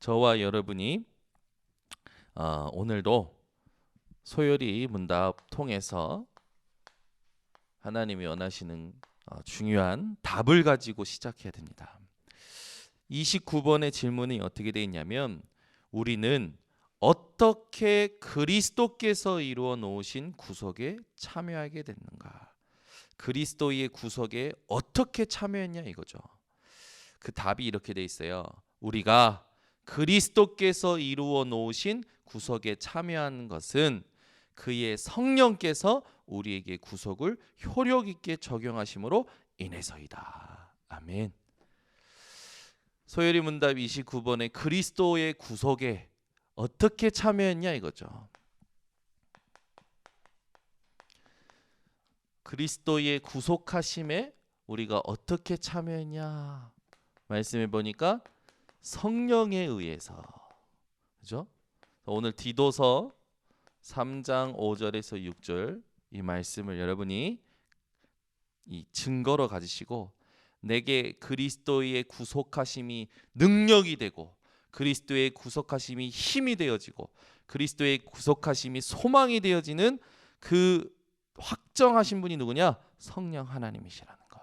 저와 여러분이 오늘도 소요리 문답 통해서 하나님이 원하시는 중요한 답을 가지고 시작해야 됩니다. 29번의 질문이 어떻게 되어 있냐면, 우리는 어떻게 그리스도께서 이루어 놓으신 구속에 참여하게 됐는가? 그리스도의 구속에 어떻게 참여했냐 이거죠. 그 답이 이렇게 되어 있어요. 우리가 그리스도께서 이루어 놓으신 구속에 참여한 것은 그의 성령께서 우리에게 구속을 효력 있게 적용하심으로 인해서이다. 아멘. 소요리 문답 29번에 그리스도의 구속에 어떻게 참여했냐 이거죠. 그리스도의 구속하심에 우리가 어떻게 참여했냐 말씀해 보니까 성령에 의해서. 그죠? 오늘 디도서 3장 5절에서 6절 이 말씀을 여러분이 이 증거로 가지시고, 내게 그리스도의 구속하심이 능력이 되고 그리스도의 구속하심이 힘이 되어지고 그리스도의 구속하심이 소망이 되어지는 그 확정하신 분이 누구냐? 성령 하나님이시라는 거.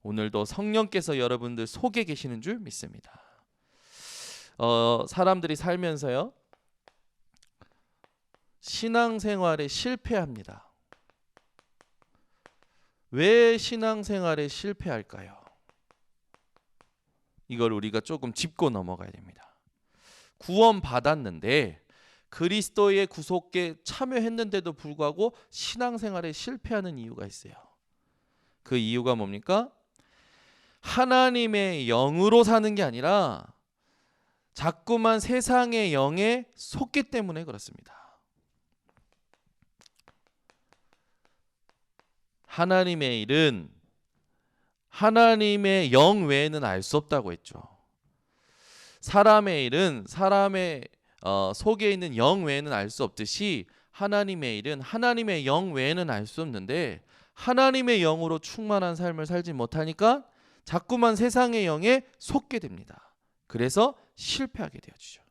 오늘도 성령께서 여러분들 속에 계시는 줄 믿습니다. 사람들이 살면서요, 신앙생활에 실패합니다. 왜 신앙생활에 실패할까요? 이걸 우리가 조금 짚고 넘어가야 됩니다. 구원 받았는데 그리스도의 구속에 참여했는데도 불구하고 신앙생활에 실패하는 이유가 있어요. 그 이유가 뭡니까? 하나님의 영으로 사는 게 아니라 자꾸만 세상의 영에 속기 때문에 그렇습니다. 하나님의 일은 하나님의 영 외에는 알 수 없다고 했죠. 사람의 일은 사람의 속에 있는 영 외에는 알 수 없듯이 하나님의 일은 하나님의 영 외에는 알 수 없는데, 하나님의 영으로 충만한 삶을 살지 못하니까 자꾸만 세상의 영에 속게 됩니다. 그래서 실패하게 되어지죠.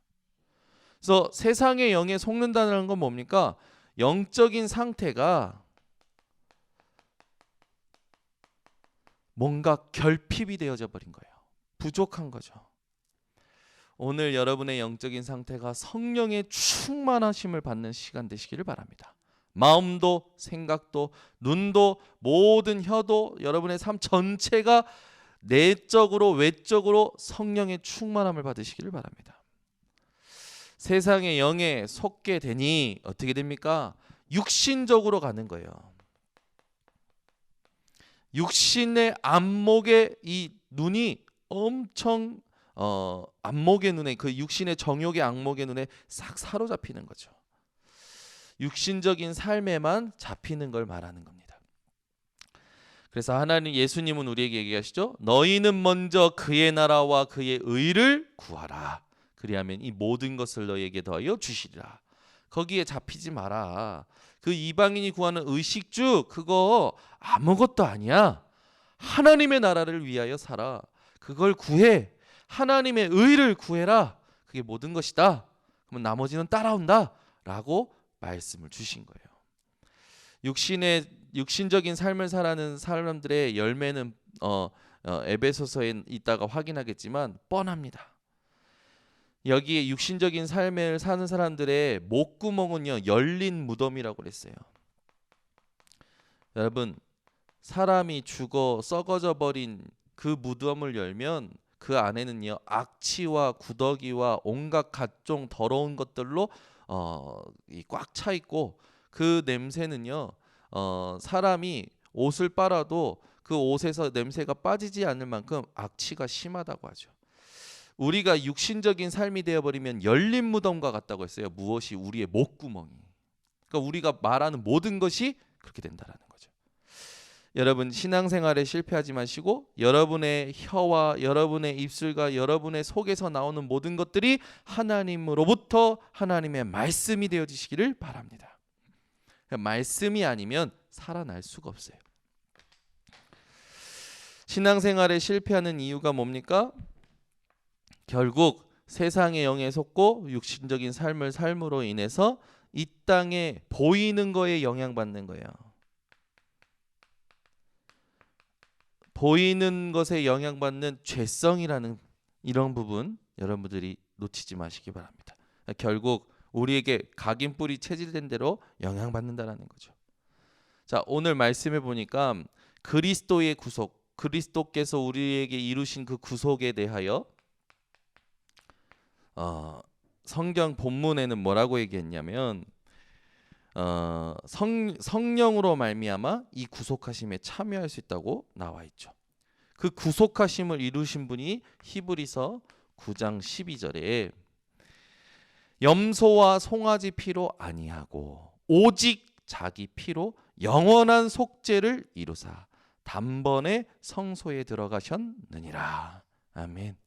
그래서 세상의 영에 속는다는 건 뭡니까? 영적인 상태가 뭔가 결핍이 되어져 버린 거예요. 부족한 거죠. 오늘 여러분의 영적인 상태가 성령의 충만하심을 받는 시간 되시기를 바랍니다. 마음도 생각도 눈도 모든 혀도 여러분의 삶 전체가 내적으로 외적으로 성령의 충만함을 받으시기를 바랍니다. 세상의 영에 속게 되니 어떻게 됩니까? 육신적으로 가는 거예요. 육신의 안목의 이 눈이 엄청 안목의 눈에, 그 육신의 정욕의 안목의 눈에 싹 사로잡히는 거죠. 육신적인 삶에만 잡히는 걸 말하는 겁니다. 그래서 하나님, 예수님은 우리에게 얘기하시죠. 너희는 먼저 그의 나라와 그의 의를 구하라. 그리하면 이 모든 것을 너희에게 더하여 주시리라. 거기에 잡히지 마라. 그 이방인이 구하는 의식주 그거 아무것도 아니야. 하나님의 나라를 위하여 살아. 그걸 구해. 하나님의 의를 구해라. 그게 모든 것이다. 그러면 나머지는 따라온다 라고 말씀을 주신 거예요. 육신적인 삶을 살아가는 사람들의 열매는 에베소서에 있다가 확인하겠지만 뻔합니다. 여기에 육신적인 삶을 사는 사람들의 목구멍은요, 열린 무덤이라고 그랬어요. 여러분, 사람이 죽어 썩어져 버린 그 무덤을 열면 그 안에는요, 악취와 구더기와 온갖 각종 더러운 것들로 꽉 차 있고, 그 냄새는요, 사람이 옷을 빨아도 그 옷에서 냄새가 빠지지 않을 만큼 악취가 심하다고 하죠. 우리가 육신적인 삶이 되어버리면 열린 무덤과 같다고 했어요. 무엇이? 우리의 목구멍이. 그러니까 우리가 말하는 모든 것이 그렇게 된다라는 거죠. 여러분, 신앙생활에 실패하지 마시고 여러분의 혀와 여러분의 입술과 여러분의 속에서 나오는 모든 것들이 하나님으로부터 하나님의 말씀이 되어지시기를 바랍니다. 말씀이 아니면 살아날 수가 없어요. 신앙생활에 실패하는 이유가 뭡니까? 결국 세상의 영에 속고 육신적인 삶을 삶으로 인해서 이 땅에 보이는 거에 영향받는 거예요. 보이는 것에 영향받는 죄성이라는 이런 부분 여러분들이 놓치지 마시기 바랍니다. 결국 우리에게 각인뿌리 체질된 대로 영향받는다라는 거죠. 자, 오늘 말씀해 보니까 그리스도의 구속, 그리스도께서 우리에게 이루신 그 구속에 대하여 성경 본문에는 뭐라고 얘기했냐면 성령으로 말미암아 이 구속하심에 참여할 수 있다고 나와 있죠. 그 구속하심을 이루신 분이 히브리서 9장 12절에 염소와 송아지 피로 아니하고 오직 자기 피로 영원한 속죄를 이루사 단번에 성소에 들어가셨느니라. 아멘.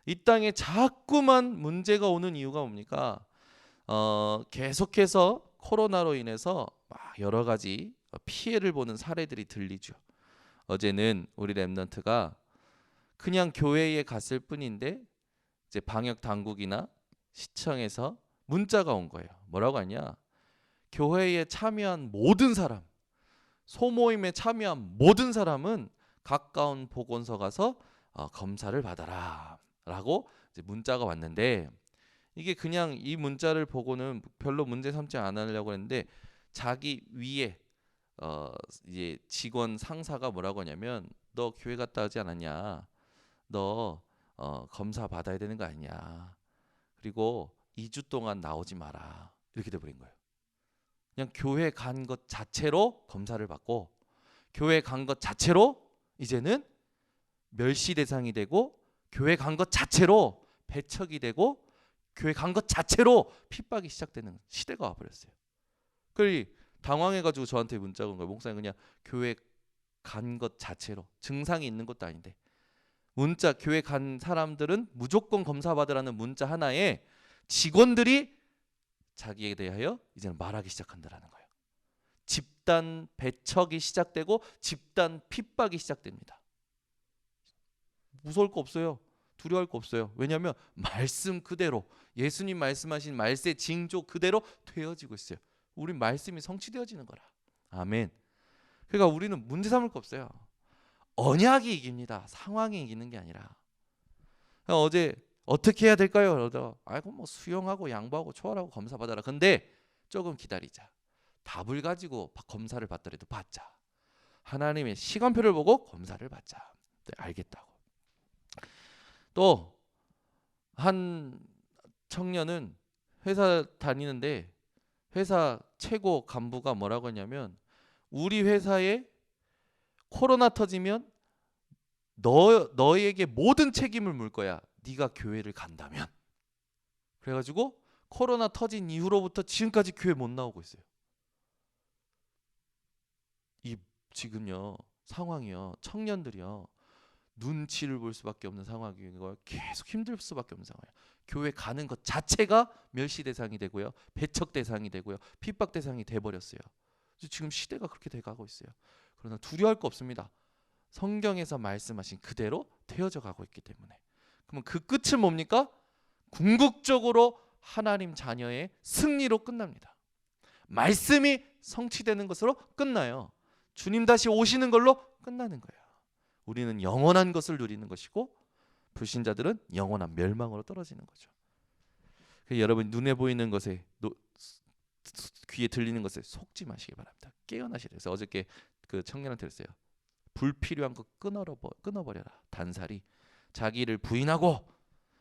이 땅에 자꾸만 문제가 오는 이유가 뭡니까? 계속해서 코로나로 인해서 여러 가지 피해를 보는 사례들이 들리죠. 어제는 우리 렘넌트가 그냥 교회에 갔을 뿐인데 이제 방역 당국이나 시청에서 문자가 온 거예요. 뭐라고 하냐? 교회에 참여한 모든 사람, 소모임에 참여한 모든 사람은 가까운 보건소 가서 검사를 받아라 라고 이제 문자가 왔는데, 이게 그냥 이 문자를 보고는 별로 문제 삼지 않으려고 했는데 자기 위에 이제 직원 상사가 뭐라고 하냐면 너 교회 갔다 오지 않았냐? 너 검사 받아야 되는 거 아니냐? 그리고 2주 동안 나오지 마라. 이렇게 돼버린 거예요. 그냥 교회 간 것 자체로 검사를 받고 교회 간 것 자체로 이제는 멸시 대상이 되고 교회 간 것 자체로 배척이 되고 교회 간 것 자체로 핍박이 시작되는 시대가 와버렸어요. 그래서 당황해가지고 저한테 문자가 온 거예요. 목사님 그냥 교회 간 것 자체로 증상이 있는 것도 아닌데 문자 교회 간 사람들은 무조건 검사 받으라는 문자 하나에 직원들이 자기에 대하여 이제는 말하기 시작한다라는 거예요. 집단 배척이 시작되고 집단 핍박이 시작됩니다. 무서울 거 없어요. 두려워할 거 없어요. 왜냐하면 말씀 그대로 예수님 말씀하신 말세 징조 그대로 되어지고 있어요. 우리 말씀이 성취되어지는 거라. 아멘. 그러니까 우리는 문제 삼을 거 없어요. 언약이 이깁니다. 상황이 이기는 게 아니라. 어제 어떻게 해야 될까요? 그러다 아이고 뭐 수용하고 양보하고 초월하고 검사 받아라. 근데 조금 기다리자. 답을 가지고 검사를 받더라도 받자. 하나님의 시간표를 보고 검사를 받자. 네, 알겠다고. 또 한 청년은 회사 다니는데 회사 최고 간부가 뭐라고 하냐면 우리 회사에 코로나 터지면 너에게 모든 책임을 물 거야. 네가 교회를 간다면. 그래가지고 코로나 터진 이후로부터 지금까지 교회 못 나오고 있어요. 이 지금요 상황이요 청년들이요 눈치를 볼 수밖에 없는 상황이고 계속 힘들 수밖에 없는 상황이에요. 교회 가는 것 자체가 멸시 대상이 되고요, 배척 대상이 되고요, 핍박 대상이 돼버렸어요. 지금 시대가 그렇게 돼가고 있어요. 그러나 두려워할 거 없습니다. 성경에서 말씀하신 그대로 되어져 가고 있기 때문에. 그러면 그 끝은 뭡니까? 궁극적으로 하나님 자녀의 승리로 끝납니다. 말씀이 성취되는 것으로 끝나요. 주님 다시 오시는 걸로 끝나는 거예요. 우리는 영원한 것을 누리는 것이고 불신자들은 영원한 멸망으로 떨어지는 거죠. 여러분 눈에 보이는 것에 귀에 들리는 것에 속지 마시기 바랍니다. 깨어나시라. 그래서 어저께 그 청년한테 그랬어요. 불필요한 거 끊어버려라. 단살이 자기를 부인하고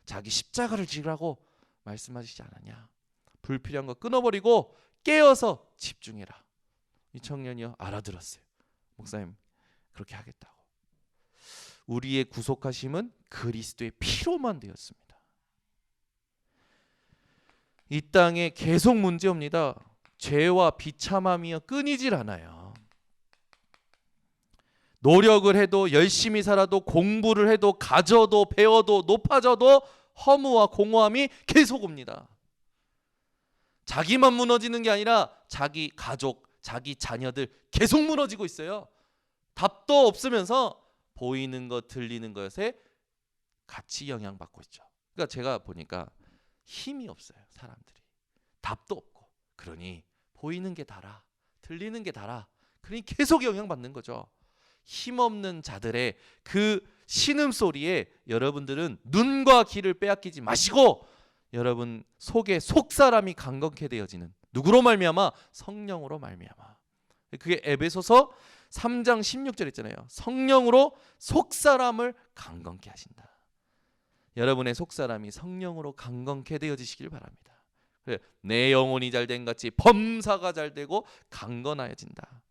자기 십자가를 지라고 말씀하시지 않았냐. 불필요한 거 끊어버리고 깨어서 집중해라. 이 청년이요 알아들었어요. 목사님 그렇게 하겠다고. 우리의 구속하심은 그리스도의 피로만 되었습니다. 이 땅에 계속 문제옵니다. 죄와 비참함이요 끊이질 않아요. 노력을 해도 열심히 살아도 공부를 해도 가져도 배워도 높아져도 허무와 공허함이 계속 옵니다. 자기만 무너지는 게 아니라 자기 가족, 자기 자녀들 계속 무너지고 있어요. 답도 없으면서 보이는 것, 들리는 것에 같이 영향받고 있죠. 그러니까 제가 보니까 힘이 없어요. 사람들이 답도 없고, 그러니 보이는 게 다라, 들리는 게 다라, 그러니 계속 영향받는 거죠. 힘없는 자들의 그 신음소리에 여러분들은 눈과 귀를 빼앗기지 마시고 여러분 속에 속사람이 강건케 되어지는, 누구로 말미암아? 성령으로 말미암아. 그게 에베소서 3장 16절 있잖아요. 성령으로 속사람을 강건케 하신다. 여러분의 속사람이 성령으로 강건케 되어지시길 바랍니다. 그래, 내 영혼이 잘된 같이 범사가 잘되고 강건하여진다.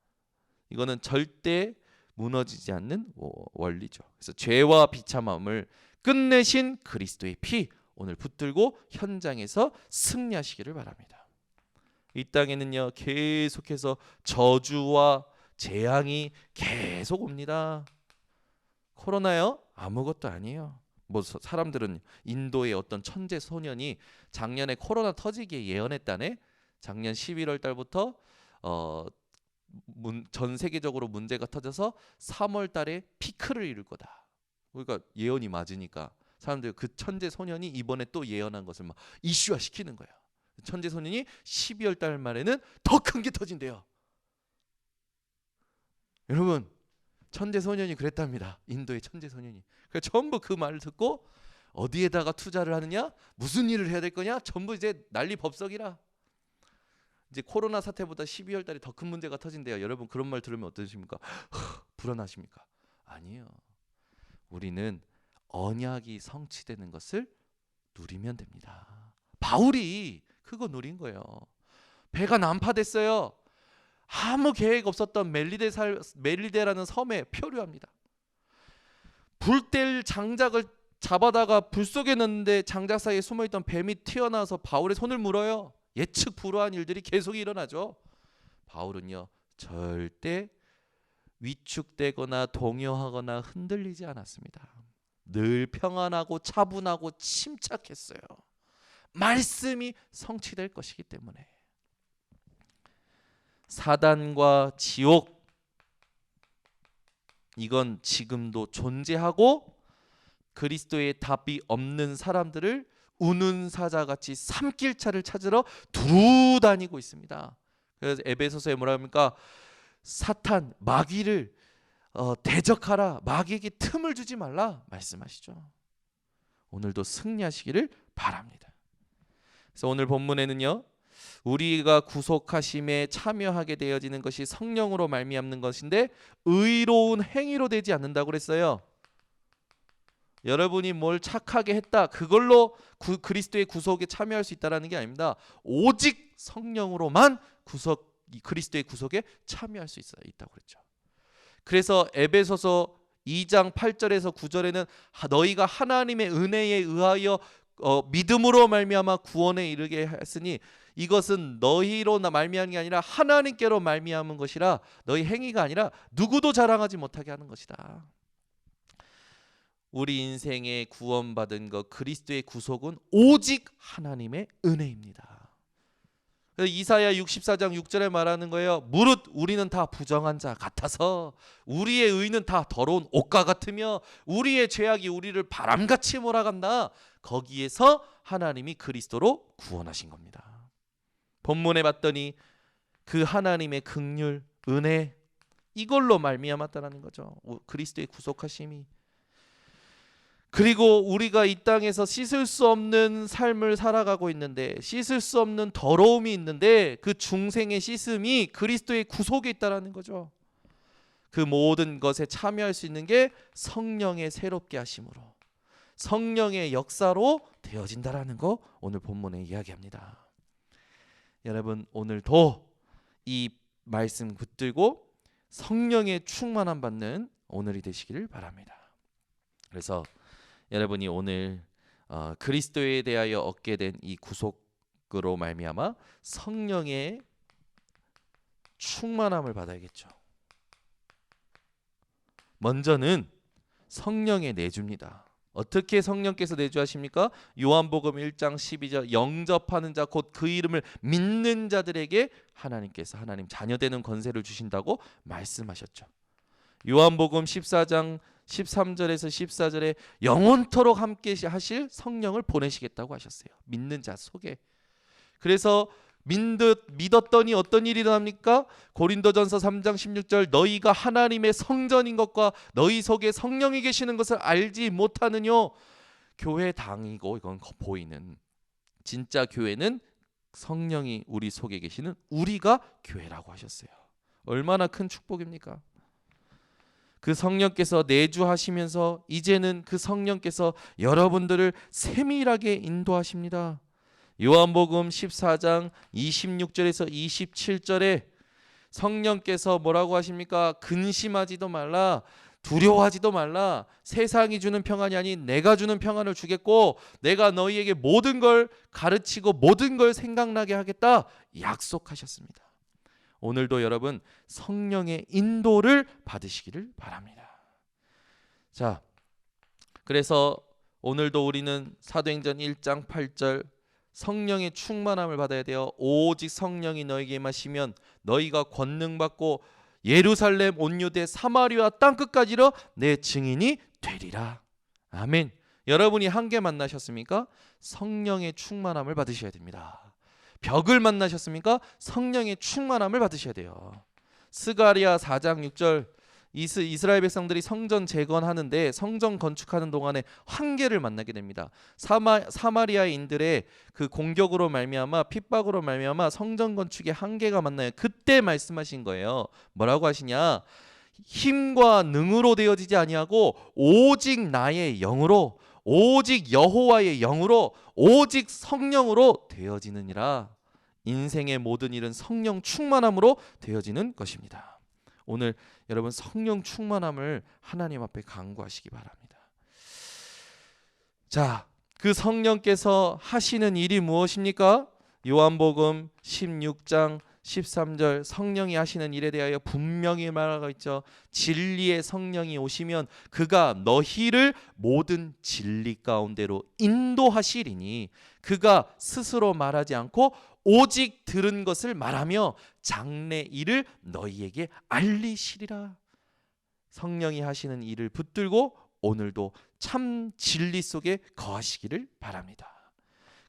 이거는 절대 무너지지 않는 원리죠. 그래서 죄와 비참함을 끝내신 그리스도의 피, 오늘 붙들고 현장에서 승리하시기를 바랍니다. 이 땅에는요 계속해서 저주와 재앙이 계속 옵니다. 코로나요? 아무것도 아니에요. 뭐 사람들은 인도의 어떤 천재 소년이 작년에 코로나 터지기에 예언했다네. 작년 11월 달부터 전 세계적으로 문제가 터져서 3월 달에 피크를 이룰 거다. 그러니까 예언이 맞으니까 사람들 그 천재 소년이 이번에 또 예언한 것을 막 이슈화 시키는 거야. 천재 소년이 12월 달 말에는 더 큰 게 터진대요. 여러분, 천재 소년이 그랬답니다. 인도의 천재 소년이. 그러니까 전부 그 말을 듣고 어디에다가 투자를 하느냐, 무슨 일을 해야 될 거냐, 전부 이제 난리 법석이라. 이제 코로나 사태보다 12월 달에 더 큰 문제가 터진대요. 여러분 그런 말 들으면 어떠십니까? 불안하십니까? 아니에요. 우리는 언약이 성취되는 것을 누리면 됩니다. 바울이 그거 누린 거예요. 배가 난파됐어요. 아무 계획 없었던 멜리데라는 섬에 표류합니다. 불 뗄 장작을 잡아다가 불 속에 넣는데 장작 사이에 숨어있던 뱀이 튀어나와서 바울의 손을 물어요. 예측 불허한 일들이 계속 일어나죠. 바울은요 절대 위축되거나 동요하거나 흔들리지 않았습니다. 늘 평안하고 차분하고 침착했어요. 말씀이 성취될 것이기 때문에. 사단과 지옥, 이건 지금도 존재하고 그리스도의 답이 없는 사람들을 우는 사자같이 삼킬차를 찾으러 두루 다니고 있습니다. 그래서 에베소서에 뭐라 합니까? 사탄, 마귀를 대적하라, 마귀에게 틈을 주지 말라 말씀하시죠. 오늘도 승리하시기를 바랍니다. 그래서 오늘 본문에는요 우리가 구속하심에 참여하게 되어지는 것이 성령으로 말미암는 것인데 의로운 행위로 되지 않는다고 그랬어요. 여러분이 뭘 착하게 했다 그걸로 그리스도의 구속에 참여할 수 있다는 게 아닙니다. 오직 성령으로만 그리스도의 구속에 참여할 수 있다고 그랬죠. 그래서 에베소서 2장 8절에서 9절에는 너희가 하나님의 은혜에 의하여 믿음으로 말미암아 구원에 이르게 했으니 이것은 너희로 말미암은 게 아니라 하나님께로 말미암은 것이라 너희 행위가 아니라 누구도 자랑하지 못하게 하는 것이다. 우리 인생에 구원받은 것 그리스도의 구속은 오직 하나님의 은혜입니다. 이사야 64장 6절에 말하는 거예요. 무릇 우리는 다 부정한 자 같아서 우리의 의는 다 더러운 옷과 같으며 우리의 죄악이 우리를 바람같이 몰아간다. 거기에서 하나님이 그리스도로 구원하신 겁니다. 본문에 봤더니 그 하나님의 긍휼, 은혜 이걸로 말미암았다는 거죠. 그리스도의 구속하심이. 그리고 우리가 이 땅에서 씻을 수 없는 삶을 살아가고 있는데 씻을 수 없는 더러움이 있는데 그 중생의 씻음이 그리스도의 구속에 있다는 거죠. 그 모든 것에 참여할 수 있는 게 성령의 새롭게 하심으로 성령의 역사로 되어진다라는 거 오늘 본문에 이야기합니다. 여러분 오늘도 이 말씀 붙들고 성령의 충만함 받는 오늘이 되시기를 바랍니다. 그래서 여러분이 오늘 그리스도에 대하여 얻게 된 이 구속으로 말미암아 성령의 충만함을 받아야겠죠. 먼저는 성령의 내주입니다. 어떻게 성령께서 내주하십니까? 요한복음 1장 12절 영접하는 자 곧 그 이름을 믿는 자들에게 하나님께서 하나님 자녀되는 권세를 주신다고 말씀하셨죠. 요한복음 14장 13절에서 14절에 영원토록 함께 하실 성령을 보내시겠다고 하셨어요. 믿는 자 속에. 그래서 믿었더니 어떤 일이 일어납니까? 고린도전서 3장 16절 너희가 하나님의 성전인 것과 너희 속에 성령이 계시는 것을 알지 못하느뇨. 교회 당이고 이건 보이는 진짜 교회는 성령이 우리 속에 계시는 우리가 교회라고 하셨어요. 얼마나 큰 축복입니까? 그 성령께서 내주하시면서 이제는 그 성령께서 여러분들을 세밀하게 인도하십니다. 요한복음 14장 26절에서 27절에 성령께서 뭐라고 하십니까? 근심하지도 말라, 두려워하지도 말라. 세상이 주는 평안이 아닌 내가 주는 평안을 주겠고 내가 너희에게 모든 걸 가르치고 모든 걸 생각나게 하겠다 약속하셨습니다. 오늘도 여러분 성령의 인도를 받으시기를 바랍니다. 자, 그래서 오늘도 우리는 사도행전 1장 8절 성령의 충만함을 받아야 돼요. 오직 성령이 너희에게 임하시면 너희가 권능 받고 예루살렘 온 유대 사마리아 땅끝까지로 내 증인이 되리라. 아멘. 여러분이 한계 만나셨습니까? 성령의 충만함을 받으셔야 됩니다. 벽을 만나셨습니까? 성령의 충만함을 받으셔야 돼요. 스가랴 4장 6절 이스라엘 백성들이 성전 재건하는데 성전 건축하는 동안에 한계를 만나게 됩니다. 사마리아인들의 그 공격으로 말미암아 핍박으로 말미암아 성전 건축에 한계가 만나요. 그때 말씀하신 거예요. 뭐라고 하시냐? 힘과 능으로 되어지지 아니하고 오직 나의 영으로 오직 여호와의 영으로 오직 성령으로 되어지느니라. 인생의 모든 일은 성령 충만함으로 되어지는 것입니다. 오늘 여러분 성령 충만함을 하나님 앞에 간구하시기 바랍니다. 자, 그 성령께서 하시는 일이 무엇입니까? 요한복음 16장 13절 성령이 하시는 일에 대하여 분명히 말하고 있죠. 진리의 성령이 오시면 그가 너희를 모든 진리 가운데로 인도하시리니 그가 스스로 말하지 않고 오직 들은 것을 말하며 장래 일을 너희에게 알리시리라. 성령이 하시는 일을 붙들고 오늘도 참 진리 속에 거하시기를 바랍니다.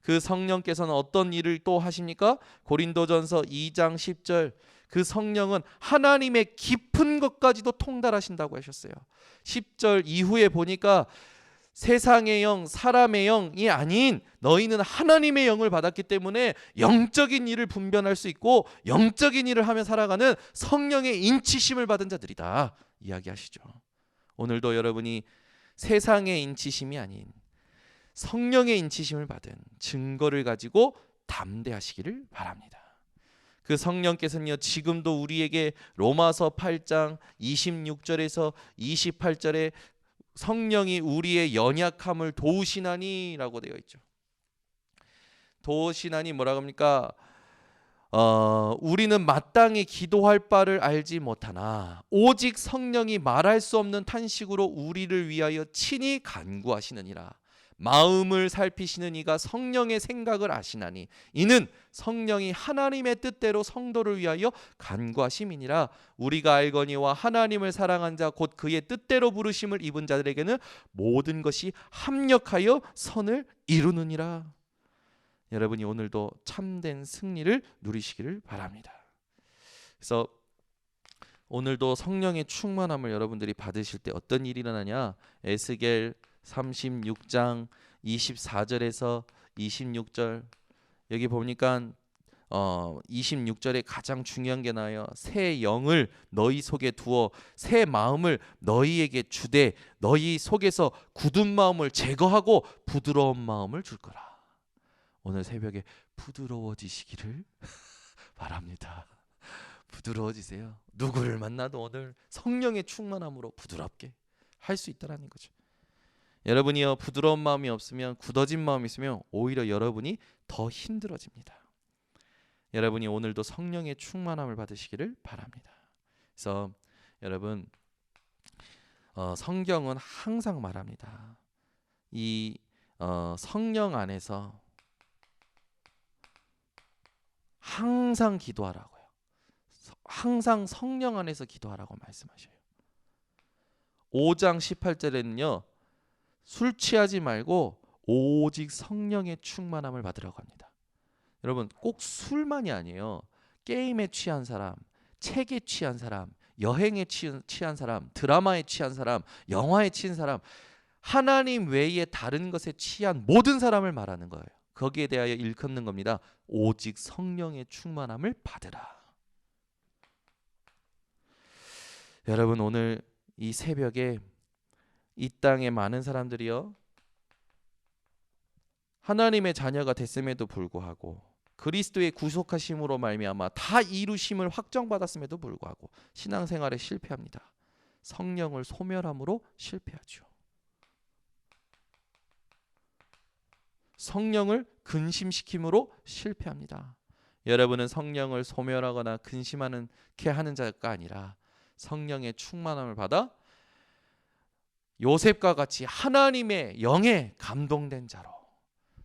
그 성령께서는 어떤 일을 또 하십니까? 고린도전서 2장 10절 그 성령은 하나님의 깊은 것까지도 통달하신다고 하셨어요. 10절 이후에 보니까 세상의 영, 사람의 영이 아닌 너희는 하나님의 영을 받았기 때문에 영적인 일을 분별할 수 있고 영적인 일을 하며 살아가는 성령의 인치심을 받은 자들이다 이야기하시죠. 오늘도 여러분이 세상의 인치심이 아닌 성령의 인치심을 받은 증거를 가지고 담대하시기를 바랍니다. 그 성령께서는요 지금도 우리에게 로마서 8장 26절에서 28절에 성령이 우리의 연약함을 도우시나니 라고 되어 있죠. 도우시나니 뭐라고 합니까? 우리는 마땅히 기도할 바를 알지 못하나 오직 성령이 말할 수 없는 탄식으로 우리를 위하여 친히 간구하시느니라. 마음을 살피시는 이가 성령의 생각을 아시나니 이는 성령이 하나님의 뜻대로 성도를 위하여 간구하심이니라. 우리가 알거니와 하나님을 사랑한 자 곧 그의 뜻대로 부르심을 입은 자들에게는 모든 것이 합력하여 선을 이루느니라. 여러분이 오늘도 참된 승리를 누리시기를 바랍니다. 그래서 오늘도 성령의 충만함을 여러분들이 받으실 때 어떤 일이 일어나냐? 에스겔 36장 24절에서 26절 여기 보니까 26절에 가장 중요한 게 나와요. 새 영을 너희 속에 두어 새 마음을 너희에게 주되 너희 속에서 굳은 마음을 제거하고 부드러운 마음을 줄 거라. 오늘 새벽에 부드러워지시기를 바랍니다. 부드러워지세요. 누구를 만나도 오늘 성령의 충만함으로 부드럽게 할 수 있다라는 거죠. 여러분이요 부드러운 마음이 없으면 굳어진 마음이 있으면 오히려 여러분이 더 힘들어집니다. 여러분이 오늘도 성령의 충만함을 받으시기를 바랍니다. 그래서 여러분 성경은 항상 말합니다. 이 성령 안에서 항상 기도하라고요. 항상 성령 안에서 기도하라고 말씀하셔요. 5장 18절에는요. 술 취하지 말고 오직 성령의 충만함을 받으라고 합니다. 여러분 꼭 술만이 아니에요. 게임에 취한 사람, 책에 취한 사람, 여행에 취한 사람, 드라마에 취한 사람, 영화에 취한 사람, 하나님 외에 다른 것에 취한 모든 사람을 말하는 거예요. 거기에 대하여 일컫는 겁니다. 오직 성령의 충만함을 받으라. 여러분 오늘 이 새벽에 이 땅에 많은 사람들이요 하나님의 자녀가 됐음에도 불구하고 그리스도의 구속하심으로 말미암아 다 이루심을 확정받았음에도 불구하고 신앙생활에 실패합니다. 성령을 소멸함으로 실패하죠. 성령을 근심시킴으로 실패합니다. 여러분은 성령을 소멸하거나 근심하는 게 하는 자가 아니라 성령의 충만함을 받아 요셉과 같이 하나님의 영에 감동된 자로,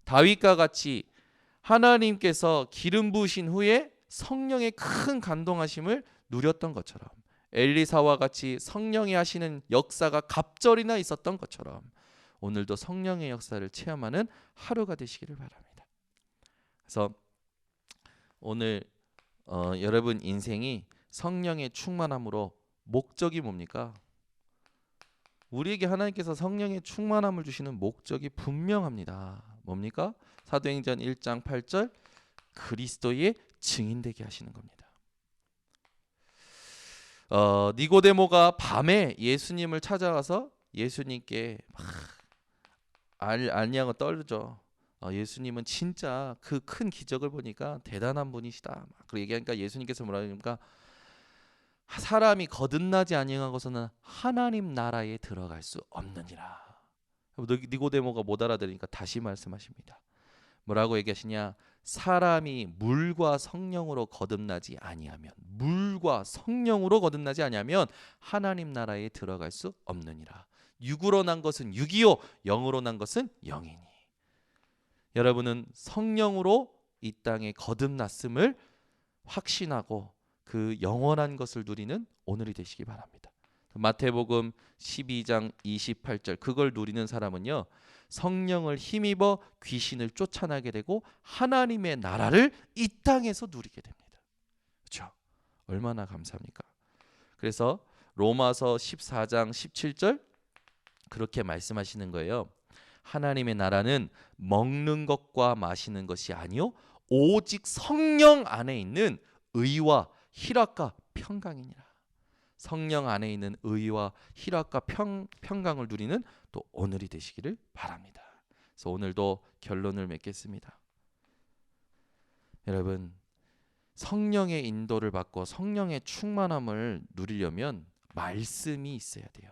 다윗과 같이 하나님께서 기름 부으신 후에 성령의 큰 감동하심을 누렸던 것처럼, 엘리사와 같이 성령이 하시는 역사가 갑절이나 있었던 것처럼 오늘도 성령의 역사를 체험하는 하루가 되시기를 바랍니다. 그래서 오늘 여러분 인생이 성령의 충만함으로 목적이 뭡니까? 우리에게 하나님께서 성령의 충만함을 주시는 목적이 분명합니다. 뭡니까? 사도행전 1장 8절 그리스도의 증인되게 하시는 겁니다. 니고데모가 밤에 예수님을 찾아와서 예수님께 막 알냐고 떨죠. 예수님은 진짜 그 큰 기적을 보니까 대단한 분이시다. 막 그렇게 얘기하니까 예수님께서 뭐라 그러니까 사람이 거듭나지 아니하고서는 하나님 나라에 들어갈 수 없느니라. 니고데모가 못 알아들으니까 다시 말씀하십니다. 뭐라고 얘기하시냐? 사람이 물과 성령으로 거듭나지 아니하면, 물과 성령으로 거듭나지 아니하면 하나님 나라에 들어갈 수 없느니라. 육으로 난 것은 육이요 영으로 난 것은 영이니. 여러분은 성령으로 이 땅에 거듭났음을 확신하고 그 영원한 것을 누리는 오늘이 되시기 바랍니다. 마태복음 12장 28절 그걸 누리는 사람은요 성령을 힘입어 귀신을 쫓아나게 되고 하나님의 나라를 이 땅에서 누리게 됩니다. 그렇죠? 얼마나 감사합니까? 그래서 로마서 14장 17절 그렇게 말씀하시는 거예요. 하나님의 나라는 먹는 것과 마시는 것이 아니요 오직 성령 안에 있는 의와 희락과 평강이니라. 성령 안에 있는 의와 희락과 평강을 누리는 또 오늘이 되시기를 바랍니다. 그래서 오늘도 결론을 맺겠습니다. 여러분 성령의 인도를 받고 성령의 충만함을 누리려면 말씀이 있어야 돼요.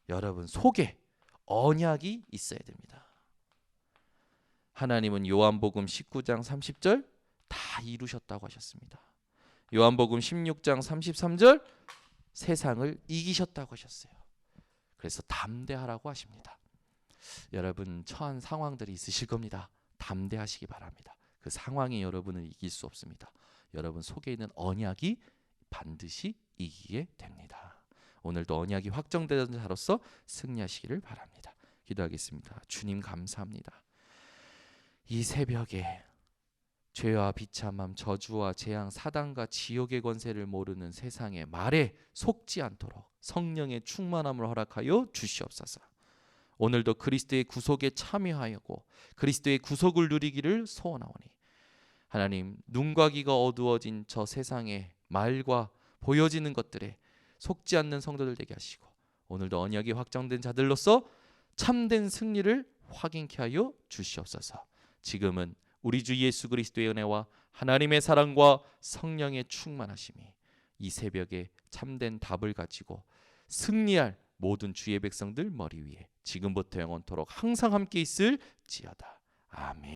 여러분 속에 언약이 있어야 됩니다. 하나님은 요한복음 19장 30절 다 이루셨다고 하셨습니다. 요한복음 16장 33절 세상을 이기셨다고 하셨어요. 그래서 담대하라고 하십니다. 여러분 처한 상황들이 있으실 겁니다. 담대하시기 바랍니다. 그 상황이 여러분을 이길 수 없습니다. 여러분 속에 있는 언약이 반드시 이기게 됩니다. 오늘도 언약이 확정되는 자로서 승리하시기를 바랍니다. 기도하겠습니다. 주님 감사합니다. 이 새벽에 죄와 비참함, 저주와 재앙, 사단과 지옥의 권세를 모르는 세상의 말에 속지 않도록 성령의 충만함을 허락하여 주시옵소서. 오늘도 그리스도의 구속에 참여하였고 그리스도의 구속을 누리기를 소원하오니 하나님 눈과 귀가 어두워진 저 세상의 말과 보여지는 것들에 속지 않는 성도들 되게 하시고 오늘도 언약이 확정된 자들로서 참된 승리를 확인케 하여 주시옵소서. 지금은 우리 주 예수 그리스도의 은혜와 하나님의 사랑과 성령의 충만하심이 이 새벽에 참된 답을 가지고 승리할 모든 주의 백성들 머리 위에 지금부터 영원토록 항상 함께 있을지어다. 아멘.